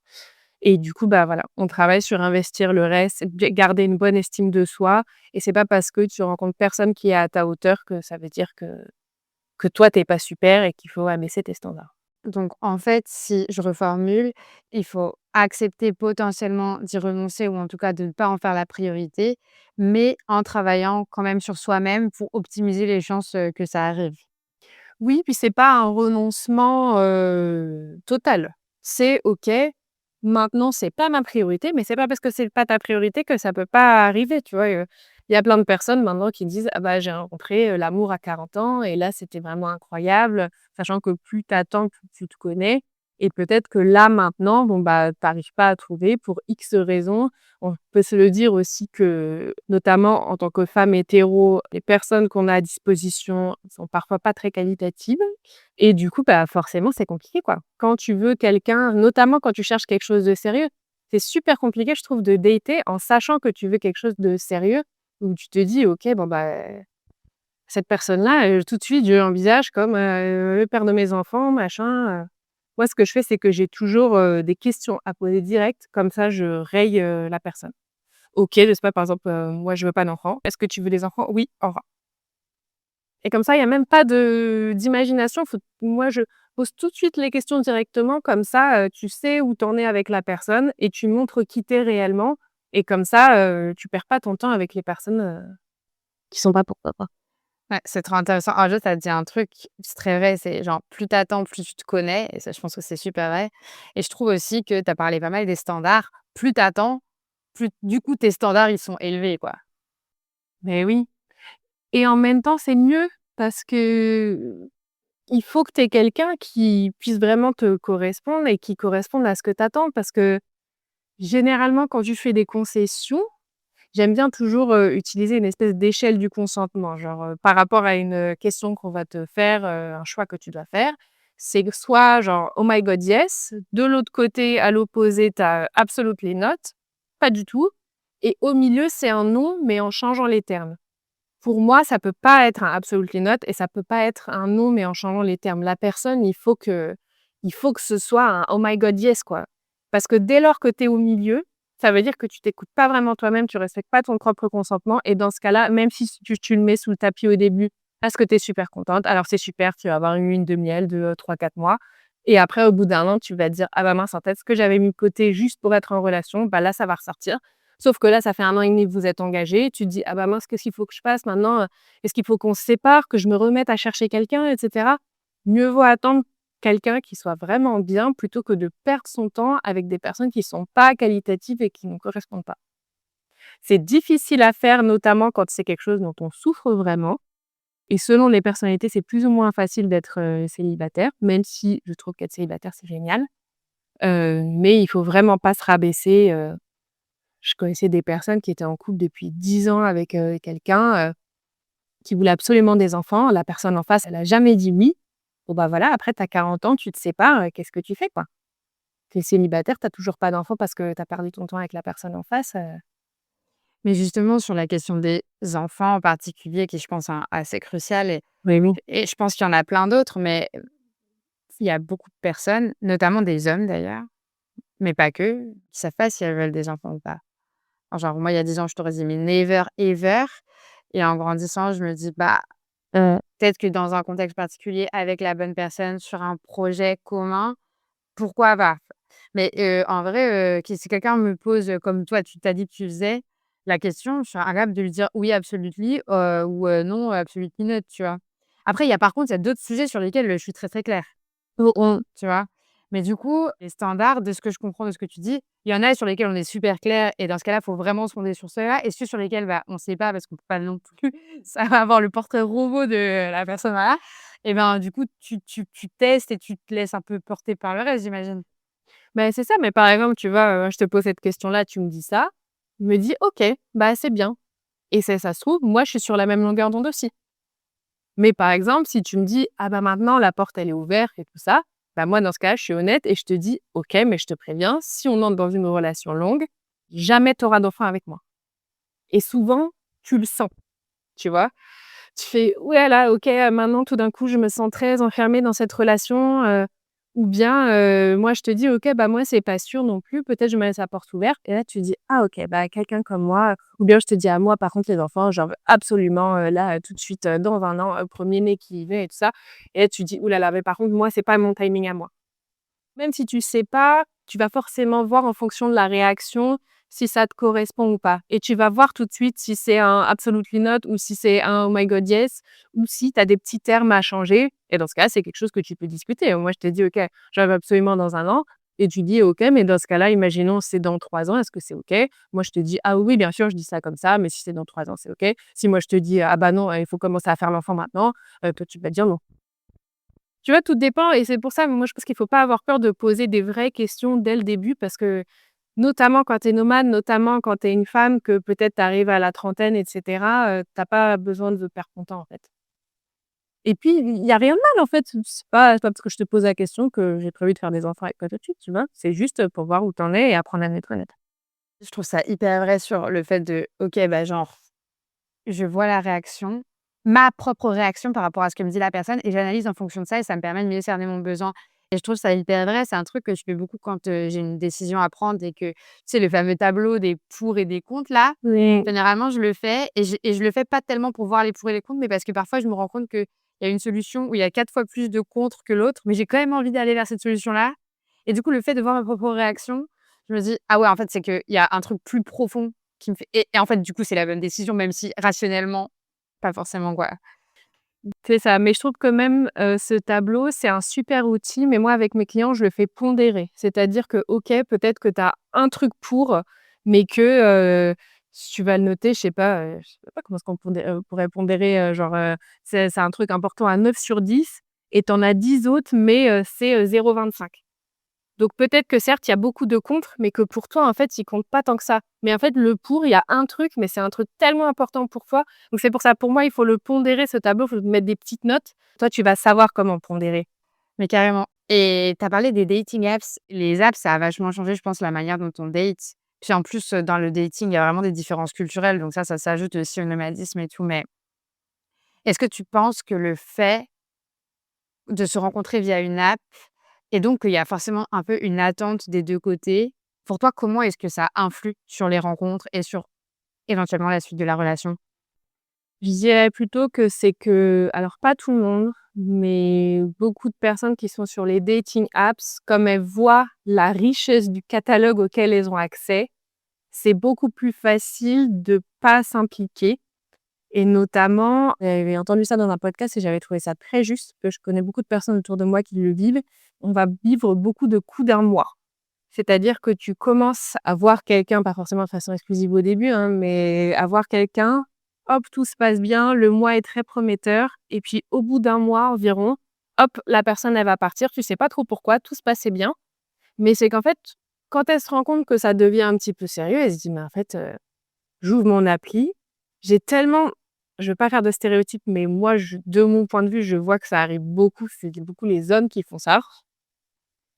et du coup, bah, voilà, on travaille sur investir le reste, garder une bonne estime de soi et c'est pas parce que tu rencontres personne qui est à ta hauteur que ça veut dire que toi, tu es pas super et qu'il faut abaisser tes standards. Donc en fait, si je reformule, il faut accepter potentiellement d'y renoncer ou en tout cas de ne pas en faire la priorité, mais en travaillant quand même sur soi-même pour optimiser les chances, que ça arrive. Oui, puis c'est pas un renoncement, total. C'est OK, maintenant c'est pas ma priorité, mais c'est pas parce que c'est pas ta priorité que ça peut pas arriver, tu vois? Il y a plein de personnes maintenant qui disent: «Ah bah, j'ai rencontré, l'amour à 40 ans et là, c'était vraiment incroyable», sachant que plus tu attends, plus tu te connais et peut-être que là, maintenant, bon, bah, tu arrives pas à trouver pour X raisons. On peut se le dire aussi que, notamment en tant que femme hétéro, les personnes qu'on a à disposition sont parfois pas très qualitatives et du coup, bah, forcément, c'est compliqué, quoi. Quand tu veux quelqu'un, notamment quand tu cherches quelque chose de sérieux, c'est super compliqué, je trouve, de dater en sachant que tu veux quelque chose de sérieux, où tu te dis: «OK, bon, bah, cette personne-là, tout de suite, je l'envisage comme, le père de mes enfants, machin». Moi, ce que je fais, c'est que j'ai toujours, des questions à poser direct, comme ça je raye, la personne. OK, je sais pas, par exemple, moi je veux pas d'enfant. «Est-ce que tu veux des enfants?» «Oui», au revoir et comme ça, il y a même pas d'imagination. Faut moi, je pose tout de suite les questions directement, comme ça, tu sais où tu en es avec la personne et tu montres qui tu es réellement et comme ça, tu perds pas ton temps avec les personnes, qui sont pas pour toi, quoi. Ouais, c'est trop intéressant. En fait, tu as dit un truc, c'est très vrai, c'est genre plus tu attends, plus tu te connais et ça, je pense que c'est super vrai et je trouve aussi que tu as parlé pas mal des standards. Plus tu attends, plus du coup tes standards, ils sont élevés, quoi. Mais oui et en même temps, c'est mieux parce que il faut que tu aies quelqu'un qui puisse vraiment te correspondre et qui corresponde à ce que tu attends parce que généralement, quand tu fais des concessions, j'aime bien toujours, utiliser une espèce d'échelle du consentement. Genre, par rapport à une, question qu'on va te faire, un choix que tu dois faire, c'est soit genre: «Oh my god, yes», de l'autre côté, à l'opposé, tu as absolutely not, pas du tout, et au milieu, c'est un non, mais en changeant les termes. Pour moi, ça peut pas être un absolutely not et ça peut pas être un non, mais en changeant les termes. La personne, il faut que ce soit un «Oh my god, yes», quoi. Parce que dès lors que tu es au milieu, ça veut dire que tu t'écoutes pas vraiment toi-même, tu respectes pas ton propre consentement et dans ce cas-là, même si tu le mets sous le tapis au début parce que tu es super contente, alors c'est super, tu vas avoir une lune de miel de, 3-4 mois et après au bout d'un an, tu vas te dire: «Ah bah mince, en fait, ce que j'avais mis de côté juste pour être en relation, bah là, ça va ressortir». Sauf que là, ça fait 1 an et demi que vous êtes engagés. Tu te dis: «Ah bah mince, qu'est-ce qu'il faut que je fasse maintenant, Est-ce qu'il faut qu'on se sépare, que je me remette à chercher quelqu'un?» et cetera. Mieux vaut attendre quelqu'un qui soit vraiment bien plutôt que de perdre son temps avec des personnes qui sont pas qualitatives et qui ne correspondent pas. C'est difficile à faire, notamment quand c'est quelque chose dont on souffre vraiment et selon les personnalités, c'est plus ou moins facile d'être, célibataire, même si je trouve qu'être célibataire, c'est génial. Mais il faut vraiment pas se rabaisser. Je connaissais des personnes qui étaient en couple depuis 10 ans avec, quelqu'un, qui voulait absolument des enfants. La personne en face, elle a jamais dit oui. Bon, bah, voilà, après tu as 40 ans, tu te sépares, qu'est-ce que tu fais, quoi? Tu es célibataire, tu as toujours pas d'enfant parce que tu as perdu ton temps avec la personne en face. Mais justement, sur la question des enfants en particulier, qui je pense est assez cruciale Oui, oui. et je pense qu'il y en a plein d'autres, mais il y a beaucoup de personnes, notamment des hommes d'ailleurs, mais pas que, qui savent pas si elles veulent des enfants ou pas. Genre moi, il y a 10 ans, je t'aurais dit: «Mais never ever» et en grandissant, je me dis: «Bah, peut-être que dans un contexte particulier, avec la bonne personne, sur un projet commun, pourquoi pas?» Mais en vrai, si quelqu'un me pose, comme toi, tu t'as dit que tu faisais, la question, je suis incapable de lui dire: «Oui, absolutely», ou «Non, absolutely not», tu vois? Après, il y a d'autres sujets sur lesquels, je suis très, très claire. Tu vois? Mais du coup, les standards, de ce que je comprends de ce que tu dis, il y en a sur lesquels on est super clair et dans ce cas-là, il faut vraiment se fonder sur ceux-là et ceux sur lesquels, bah, on ne sait pas parce qu'on peut pas non plus ça va avoir le portrait robot de la personne, voilà et ben, du coup, tu testes et tu te laisses un peu porter par le reste, j'imagine? Bah, c'est ça, mais par exemple, tu vois, je te pose cette question-là, tu me dis ça, je me dis: «OK, bah, c'est bien» et c'est ça se trouve, moi, je suis sur la même longueur d'onde aussi. Mais par exemple, si tu me dis: «Ah bah, maintenant la porte elle est ouverte et tout ça», bah, moi dans ce cas-là, je suis honnête et je te dis: «OK, mais je te préviens, si on entre dans une relation longue, jamais tu auras d'enfant avec moi» et souvent, tu le sens, tu vois? Tu fais: «Ouais là, OK, maintenant tout d'un coup, je me sens très enfermée dans cette relation», ou bien, moi je te dis: «OK, bah, moi c'est pas sûr non plus, peut-être je me laisse la porte ouverte» et là tu dis: «Ah OK, bah, quelqu'un comme moi», ou bien je te dis: «Ah moi par contre les enfants, j'en veux absolument, là, tout de suite, dans 1 an, 1er né qui vient et tout ça» et là tu dis: «Ouh là là, mais par contre moi c'est pas mon timing à moi». Même si tu sais pas, tu vas forcément voir en fonction de la réaction si ça te correspond ou pas. Et tu vas voir tout de suite si c'est un absolutely not ou si c'est un oh my god yes ou si tu as des petits termes à changer. Et dans ce cas, c'est quelque chose que tu peux discuter. Moi, je te dis, OK, j'en veux absolument dans 1 an. Et tu dis, OK, mais dans ce cas-là, imaginons c'est dans 3 ans, est-ce que c'est OK? Moi, je te dis, ah oui, bien sûr, je dis ça comme ça, mais si c'est dans 3 ans, c'est OK. Si moi, je te dis, ah bah non, il faut commencer à faire l'enfant maintenant, toi, tu vas dire non. Tu vois, tout dépend et c'est pour ça, moi, je pense qu'il faut pas avoir peur de poser des vraies questions dès le début parce que, notamment quand tu es nomade, notamment quand tu es une femme, que peut-être tu arrives à la trentaine et cetera, tu pas besoin de perdre ton temps, en fait. Et puis, il y a rien de mal, en fait, c'est pas parce que je te pose la question que j'ai prévu de faire des enfants avec toi tout de suite, tu vois? C'est juste, pour voir où tu en es et apprendre à te connaître. Je trouve ça hyper vrai sur le fait de OK, bah, genre, je vois la réaction, ma propre réaction par rapport à ce que me dit la personne et j'analyse en fonction de ça et ça me permet de mieux cerner mon besoin et je trouve ça hyper vrai. C'est un truc que je fais beaucoup quand, j'ai une décision à prendre et que, tu sais, le fameux tableau des pour et des contre là, Oui. généralement je le fais et je le fais pas tellement pour voir les pour et les contre, mais parce que parfois je me rends compte qu'il y a une solution où il y a 4 fois plus de contre que l'autre, mais j'ai quand même envie d'aller vers cette solution-là et du coup, le fait de voir ma propre réaction, je me dis: «Ah ouais, en fait, c'est qu'il y a un truc plus profond qui me fait» et en fait, du coup, c'est la bonne décision, même si rationnellement, pas forcément, quoi. C'est ça, mais je trouve que même, ce tableau, c'est un super outil, mais moi, avec mes clients, je le fais pondérer. C'est-à-dire que, OK, peut-être que tu as un truc pour, mais que, si tu vas le noter, je sais pas comment est-ce qu'on pourrait pondérer, genre, c'est un truc important à 9 sur 10 et tu en as 10 autres, mais c'est, 0,25. Donc peut-être que certes, il y a beaucoup de contre, mais que pour toi, en fait, il compte pas tant que ça. Mais en fait, le pour, il y a un truc, mais c'est un truc tellement important pour toi. Donc c'est pour ça, pour moi, il faut le pondérer, ce tableau, il faut mettre des petites notes. Toi, tu vas savoir comment pondérer. Mais carrément. Et tu as parlé des dating apps. Les apps, ça a vachement changé, je pense, la manière dont on date. Puis en plus, dans le dating, il y a vraiment des différences culturelles, donc ça s'ajoute aussi au nomadisme et tout. Mais est-ce que tu penses que le fait de se rencontrer via une app et donc qu'il y a forcément un peu une attente des 2 côtés, pour toi, comment est-ce que ça influe sur les rencontres et sur éventuellement la suite de la relation? Je dirais plutôt que c'est que alors pas tout le monde, mais beaucoup de personnes qui sont sur les dating apps, comme elles voient la richesse du catalogue auquel elles ont accès, c'est beaucoup plus facile de pas s'impliquer et notamment, j'avais entendu ça dans un podcast et j'avais trouvé ça très juste, que je connais beaucoup de personnes autour de moi qui le vivent. On va vivre beaucoup de coups d'un mois. C'est-à-dire que tu commences à voir quelqu'un, pas forcément de façon exclusive au début, hein, mais à voir quelqu'un, hop, tout se passe bien, le mois est très prometteur et puis au bout d'un mois environ, hop, la personne, elle va partir, tu sais pas trop pourquoi, tout se passait bien. Mais c'est qu'en fait, quand elle se rend compte que ça devient un petit peu sérieux, elle se dit: «Mais en fait, j'ouvre mon appli, j'ai tellement» je veux pas faire de stéréotypes, mais moi, de mon point de vue, je vois que ça arrive beaucoup, c'est beaucoup les hommes qui font ça.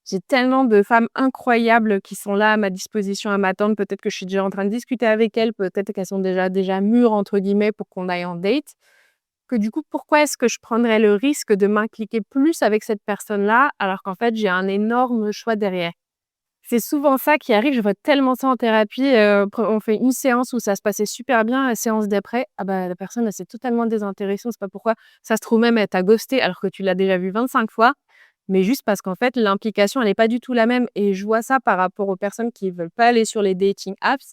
J'ai tellement de femmes incroyables qui sont là à ma disposition à m'attendre. Peut-être que je suis déjà en train de discuter avec elles, peut-être qu'elles sont déjà «mûres» entre guillemets pour qu'on aille en date. Que du coup, pourquoi est-ce que je prendrais le risque de m'impliquer plus avec cette personne-là, alors qu'en fait, j'ai un énorme choix derrière? C'est souvent ça qui arrive, je vois tellement ça en thérapie, on fait une séance où ça se passait super bien, la séance d'après, ah bah, la personne elle s'est totalement désintéressée, on sait pas pourquoi. Ça se trouve même elle t'a ghosté alors que tu l'as déjà vu 25 fois, mais juste parce qu'en fait l'implication elle est pas du tout la même et je vois ça par rapport aux personnes qui veulent pas aller sur les dating apps.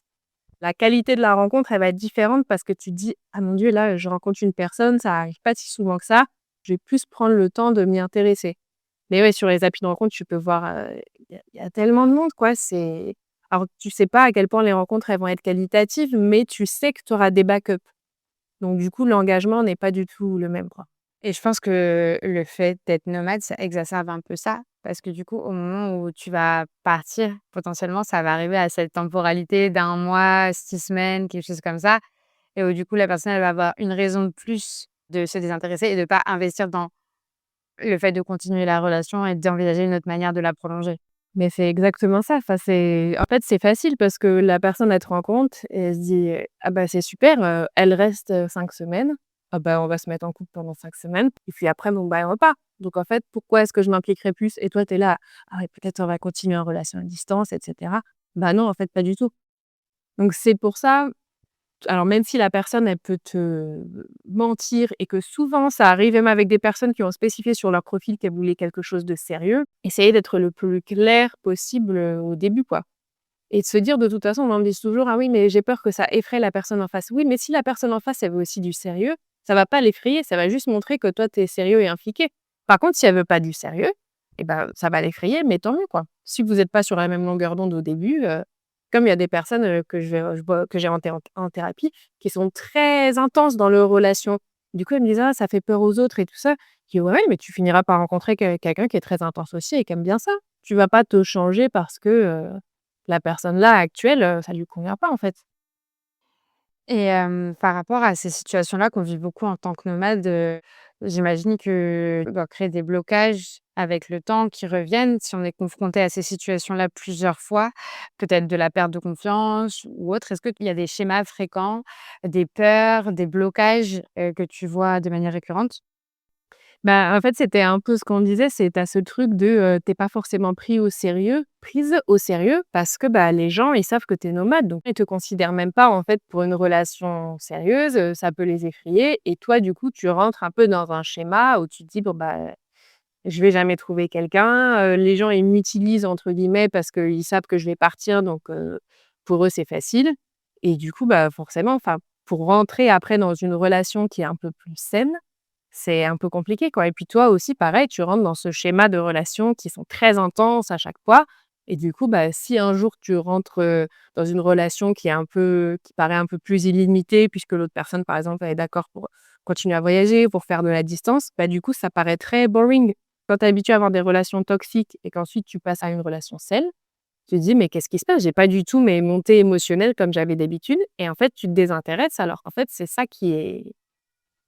La qualité de la rencontre, elle va être différente parce que tu te dis: «Ah mon Dieu, là, je rencontre une personne, ça arrive pas si souvent que ça, je vais plus prendre le temps de m'y intéresser». Mais ouais, sur les applis de rencontre, tu peux voir, il y a tellement de monde, quoi. C'est alors tu sais pas à quel point les rencontres, elles vont être qualitatives, mais tu sais que tu auras des backups. Donc du coup, l'engagement n'est pas du tout le même, quoi. Et je pense que le fait d'être nomade, ça exacerbe un peu ça. Parce que du coup, au moment où tu vas partir, potentiellement, ça va arriver à cette temporalité d'1 mois, 6 semaines, quelque chose comme ça. Et où du coup, la personne, elle va avoir une raison de plus de se désintéresser et de pas investir dans le fait de continuer la relation et d'envisager une autre manière de la prolonger. Mais c'est exactement ça. Enfin, c'est en fait, c'est facile parce que la personne, elle te rencontre et elle se dit: «Ah bah, c'est super, elle reste, 5 semaines. Ah bah, on va se mettre en couple pendant 5 semaines et puis après, bon, bah, elle repart». Donc en fait, pourquoi est-ce que je m'impliquerais plus? Et toi, tu es là: «Ah ouais, peut-être on va continuer en relation à distance et cetera». Bah non, en fait, pas du tout. Donc c'est pour ça alors même si la personne, elle peut te mentir et que souvent ça arrive même avec des personnes qui ont spécifié sur leur profil qu'elles voulaient quelque chose de sérieux, essayer d'être le plus clair possible, au début, quoi. Et de se dire de toute façon, on me dit toujours: «Ah oui, mais j'ai peur que ça effraie la personne en face». Oui, mais si la personne en face, elle veut aussi du sérieux, ça va pas l'effrayer, ça va juste montrer que toi, tu es sérieux et impliqué. Par contre, si elle veut pas du sérieux, et ben, ça va l'effrayer, mais tant mieux, quoi. Si vous êtes pas sur la même longueur d'onde au début, comme il y a des personnes, je vois que j'ai en thérapie, qui sont très intenses dans leurs relations. Du coup, elles me disent: «Ah, ça fait peur aux autres et tout ça». Je dis: «Ouais, ouais, mais tu finiras par rencontrer quelqu'un qui est très intense aussi et qui aime bien ça. Tu vas pas te changer parce que, la personne là, actuelle, ça lui convient pas, en fait». Et par rapport à ces situations-là qu'on vit beaucoup en tant que nomade, j'imagine que ça doit créer des blocages avec le temps qui reviennent si on est confronté à ces situations-là plusieurs fois, peut-être de la perte de confiance ou autre. Est-ce qu'il y a des schémas fréquents, des peurs, des blocages, que tu vois de manière récurrente? Bah, en fait, c'était un peu ce qu'on disait, c'est tu ce truc de, tu pas forcément prise au sérieux parce que, bah, les gens, ils savent que tu es nomade, donc ils te considèrent même pas, en fait, pour une relation sérieuse, ça peut les effrayer et toi, du coup, tu rentres un peu dans un schéma où tu te dis: «Bon, bah, je vais jamais trouver quelqu'un», les gens, ils «m'utilisent» entre guillemets parce qu'ils savent que je vais partir, donc pour eux, c'est facile et du coup, bah, forcément, enfin, pour rentrer après dans une relation qui est un peu plus saine, c'est un peu compliqué, quoi et puis toi aussi, pareil, tu rentres dans ce schéma de relations qui sont très intenses à chaque fois et du coup, bah, si un jour tu rentres, dans une relation qui paraît un peu plus illimitée puisque l'autre personne, par exemple, elle est d'accord pour continuer à voyager, pour faire de la distance, bah, du coup, ça paraît très boring. Quand tu es habitué à avoir des relations toxiques et qu'ensuite tu passes à une relation saine, tu te dis: «Mais qu'est-ce qui se passe? J'ai pas du tout mes montées émotionnelles comme j'avais d'habitude» et en fait, tu te désintéresses alors qu'en fait, c'est ça qui est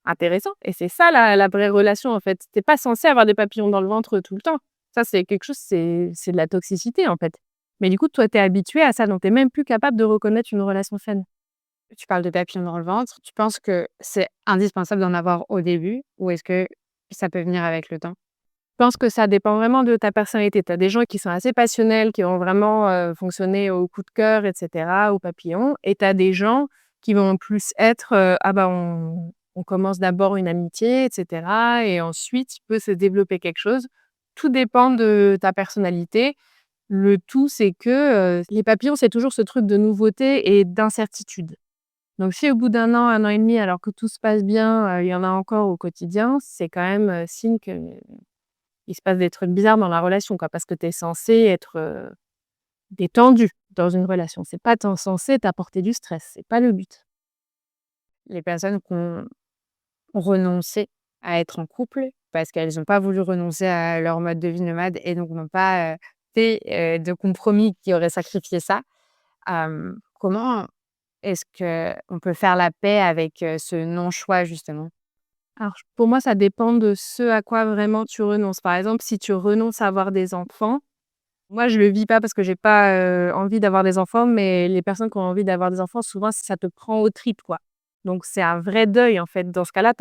intéressant et c'est ça la vraie relation, en fait. Tu es pas censé avoir des papillons dans le ventre tout le temps. Ça, c'est quelque chose, c'est de la toxicité, en fait. Mais du coup, toi, tu es habitué à ça, donc tu es même plus capable de reconnaître une relation saine. Tu parles de papillons dans le ventre. Tu penses que c'est indispensable d'en avoir au début ou est-ce que ça peut venir avec le temps? Je pense que ça dépend vraiment de ta personnalité. Tu as des gens qui sont assez passionnels, qui vont vraiment, fonctionner au coup de cœur et cetera, au papillon et tu as des gens qui vont plus être, «Ah bah, on commence d'abord une amitié et cetera et ensuite il peut se développer quelque chose». Tout dépend de ta personnalité. Le tout, c'est que, les papillons, c'est toujours ce truc de nouveauté et d'incertitude. Donc si au bout d'un an, 1 an et demi, alors que tout se passe bien, il y en a encore au quotidien, c'est quand même, signe qu'il se passe des trucs bizarres dans la relation, quoi. Parce que tu es censé être, détendu dans une relation. C'est pas censé t'apporter du stress, c'est pas le but. Les personnes qui ont renoncé à être en couple parce qu'elles n'ont pas voulu renoncer à leur mode de vie nomade et donc n'ont pas, fait, de compromis qui auraient sacrifié ça. Comment est-ce qu'on peut faire la paix avec, ce non-choix justement? Alors pour moi, ça dépend de ce à quoi vraiment tu renonces. Par exemple, si tu renonces à avoir des enfants, moi je le vis pas parce que j'ai pas, envie d'avoir des enfants, mais les personnes qui ont envie d'avoir des enfants, souvent ça te prend aux tripes, quoi. Donc c'est un vrai deuil, en fait. Dans ce cas-là,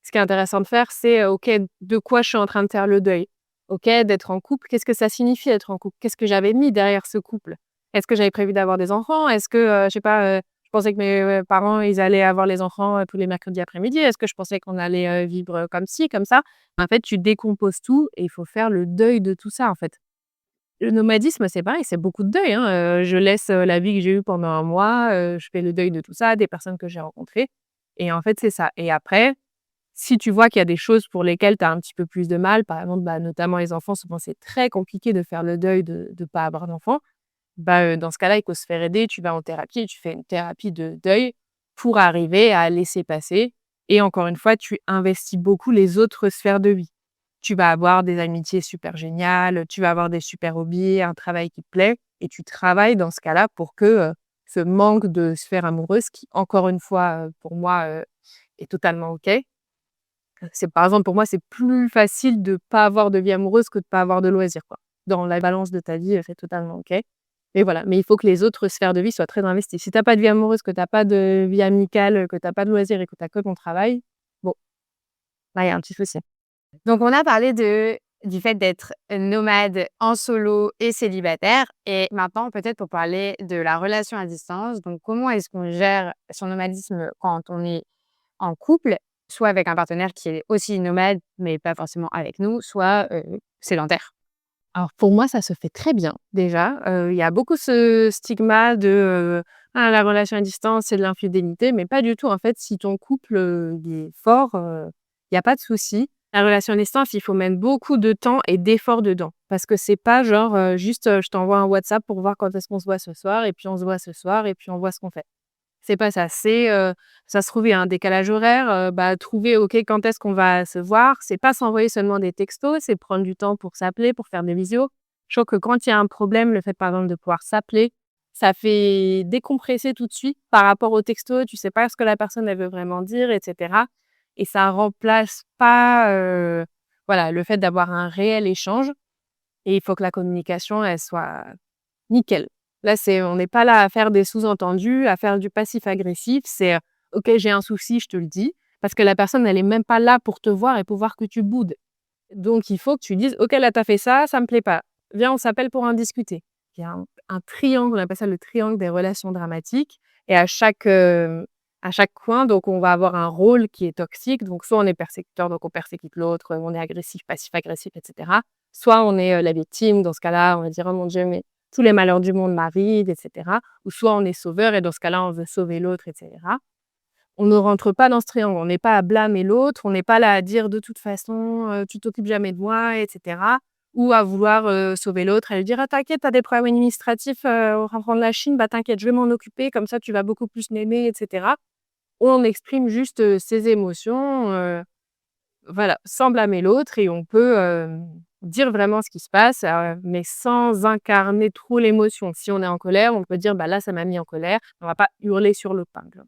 ce qui est intéressant de faire, c'est, OK, de quoi je suis en train de faire le deuil? OK, d'être en couple, qu'est-ce que ça signifie être en couple? Qu'est-ce que j'avais mis derrière ce couple? Est-ce que j'avais prévu d'avoir des enfants? Est-ce que, je sais pas, je pensais que mes, parents, ils allaient avoir les enfants, tous les mercredis après-midi? Est-ce que je pensais qu'on allait, vivre, comme ci, comme ça? En fait, tu décomposes tout et il faut faire le deuil de tout ça, en fait. Le nomadisme, c'est pareil, c'est beaucoup de deuil, hein, je laisse, la vie que j'ai eue pendant un mois, je fais le deuil de tout ça, des personnes que j'ai rencontrées et en fait, c'est ça et après, si tu vois qu'il y a des choses pour lesquelles tu as un petit peu plus de mal, par exemple, bah, notamment les enfants, souvent c'est très compliqué de faire le deuil de pas avoir d'enfants, bah, dans ce cas-là, il faut se faire aider, tu vas en thérapie et tu fais une thérapie de deuil pour arriver à laisser passer et encore une fois, tu investis beaucoup les autres sphères de vie. Tu vas avoir des amitiés super géniales, tu vas avoir des super hobbies, un travail qui te plaît et tu travailles dans ce cas-là pour que, ce manque de sphère amoureuse qui, encore une fois, pour moi, est totalement OK. C'est par exemple, pour moi, c'est plus facile de pas avoir de vie amoureuse que de pas avoir de loisirs, quoi. Dans la balance de ta vie, c'est totalement OK. Mais voilà, mais il faut que les autres sphères de vie soient très investies. Si tu as pas de vie amoureuse, que tu as pas de vie amicale, que tu as pas de loisirs et que tu as que ton travail, bon, là, il y a un petit souci. Donc on a parlé du fait d'être nomade en solo et célibataire et maintenant peut-être pour parler de la relation à distance. Donc comment est-ce qu'on gère son nomadisme quand on est en couple, soit avec un partenaire qui est aussi nomade, mais pas forcément avec nous, soit, sédentaire? Alors pour moi, ça se fait très bien déjà, il y a beaucoup ce stigma de, «Ah la relation à distance, c'est de l'infidélité», mais pas du tout en fait. Si ton couple, il est fort, il y a pas de souci. La relation à distance, il faut mettre beaucoup de temps et d'efforts dedans. Parce que c'est pas genre, juste, je t'envoie un WhatsApp pour voir quand est-ce qu'on se voit ce soir et puis on se voit ce soir et puis on voit ce qu'on fait. C'est pas ça, c'est, ça se trouve, il y a un décalage horaire, bah, trouver, OK, quand est-ce qu'on va se voir? C'est pas s'envoyer seulement des textos, c'est prendre du temps pour s'appeler, pour faire des visios. Je trouve que quand il y a un problème, le fait, par exemple, de pouvoir s'appeler, ça fait décompresser tout de suite par rapport au texto. Tu sais pas ce que la personne, elle veut vraiment dire et cetera et ça remplace pas, voilà, le fait d'avoir un réel échange et il faut que la communication, elle soit nickel. Là, on n'est pas là à faire des sous-entendus, à faire du passif-agressif. C'est, «OK, j'ai un souci, je te le dis», parce que la personne, elle est même pas là pour te voir et pour voir que tu boudes. Donc il faut que tu dises: «OK, là, tu as fait ça me plaît pas. Viens, on s'appelle pour en discuter». Il y a un triangle, on appelle ça le triangle des relations dramatiques et à chaque coin, donc on va avoir un rôle qui est toxique. Donc soit on est persécuteur, donc on persécute l'autre, on est agressif, passif-agressif et cetera. Soit on est, la victime, dans ce cas-là, on va dire: «Oh mon Dieu, mais tous les malheurs du monde m'arrivent» et cetera. Ou soit on est sauveur et dans ce cas-là, on veut sauver l'autre et cetera. On ne rentre pas dans ce triangle, on n'est pas à blâmer l'autre, on n'est pas là à dire: «De toute façon, tu t'occupes jamais de moi» et cetera. Ou à vouloir, sauver l'autre, à lui dire: «Ah t'inquiète, tu as des problèmes administratifs, au fin fond de la Chine, bah t'inquiète, je vais m'en occuper, comme ça tu vas beaucoup plus m'aimer» et cetera. On exprime juste, ses émotions, voilà, sans blâmer l'autre et on peut, dire vraiment ce qui se passe, mais sans incarner trop l'émotion. Si on est en colère, on peut dire: «Bah, là, ça m'a mis en colère». On va pas hurler sur l'autre, par exemple.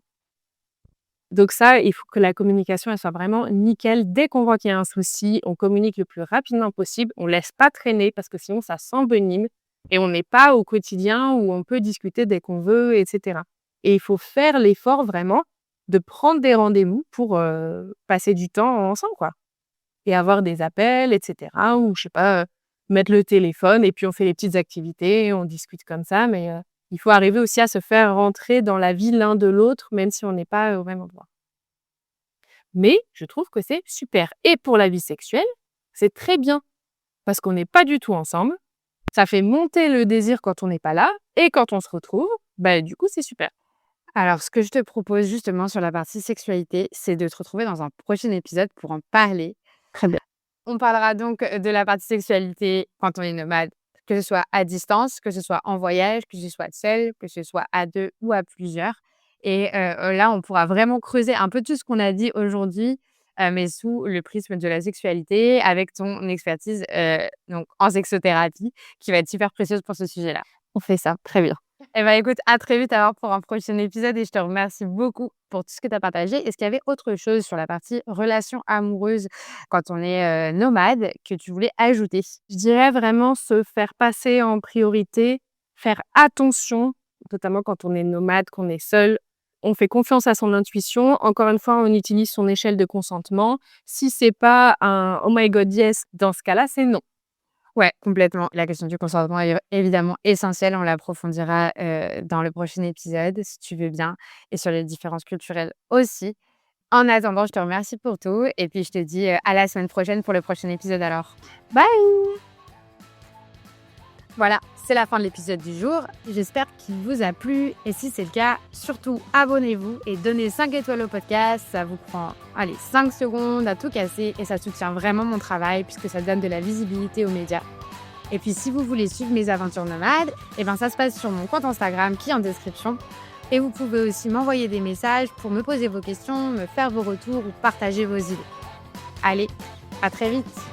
Donc ça, il faut que la communication, elle soit vraiment nickel. Dès qu'on voit qu'il y a un souci, on communique le plus rapidement possible. On laisse pas traîner parce que sinon ça s'envenime et on n'est pas au quotidien où on peut discuter dès qu'on veut et cetera. Et il faut faire l'effort vraiment de prendre des rendez-vous pour, passer du temps ensemble, quoi et avoir des appels et cetera ou je sais pas, mettre le téléphone et puis on fait les petites activités, on discute comme ça mais il faut arriver aussi à se faire rentrer dans la vie l'un de l'autre, même si on n'est pas au même endroit. Mais je trouve que c'est super et pour la vie sexuelle, c'est très bien parce qu'on n'est pas du tout ensemble. Ça fait monter le désir quand on n'est pas là et quand on se retrouve, bah, du coup, c'est super. Alors, ce que je te propose justement sur la partie sexualité, c'est de te retrouver dans un prochain épisode pour en parler. Très bien. On parlera donc de la partie sexualité quand on est nomade, que ce soit à distance, que ce soit en voyage, que ce soit seul, que ce soit à 2 ou à plusieurs. Et là, on pourra vraiment creuser un peu tout ce qu'on a dit aujourd'hui, mais sous le prisme de la sexualité avec ton expertise, donc en sexothérapie qui va être super précieuse pour ce sujet-là. On fait ça, très bien. Eh ben, écoute, à très vite alors pour un prochain épisode et je te remercie beaucoup pour tout ce que tu as partagé. Est-ce qu'il y avait autre chose sur la partie relation amoureuse quand on est, nomade que tu voulais ajouter? Je dirais vraiment se faire passer en priorité, faire attention, notamment quand on est nomade, qu'on est seul. On fait confiance à son intuition. Encore une fois, on utilise son échelle de consentement. Si c'est pas un «Oh my God, yes», dans ce cas-là, c'est non. Ouais, complètement. La question du consentement est évidemment essentielle. On l'approfondira, dans le prochain épisode, si tu veux bien et sur les différences culturelles aussi. En attendant, je te remercie pour tout et puis je te dis, à la semaine prochaine pour le prochain épisode alors. Bye! Voilà, c'est la fin de l'épisode du jour. J'espère qu'il vous a plu et si c'est le cas, surtout abonnez-vous et donnez 5 étoiles au podcast. Ça vous prend, allez, 5 secondes à tout casser et ça soutient vraiment mon travail puisque ça donne de la visibilité aux médias. Et puis si vous voulez suivre mes aventures nomades, eh ben ça se passe sur mon compte Instagram qui est en description. Et vous pouvez aussi m'envoyer des messages pour me poser vos questions, me faire vos retours ou partager vos idées. Allez, à très vite!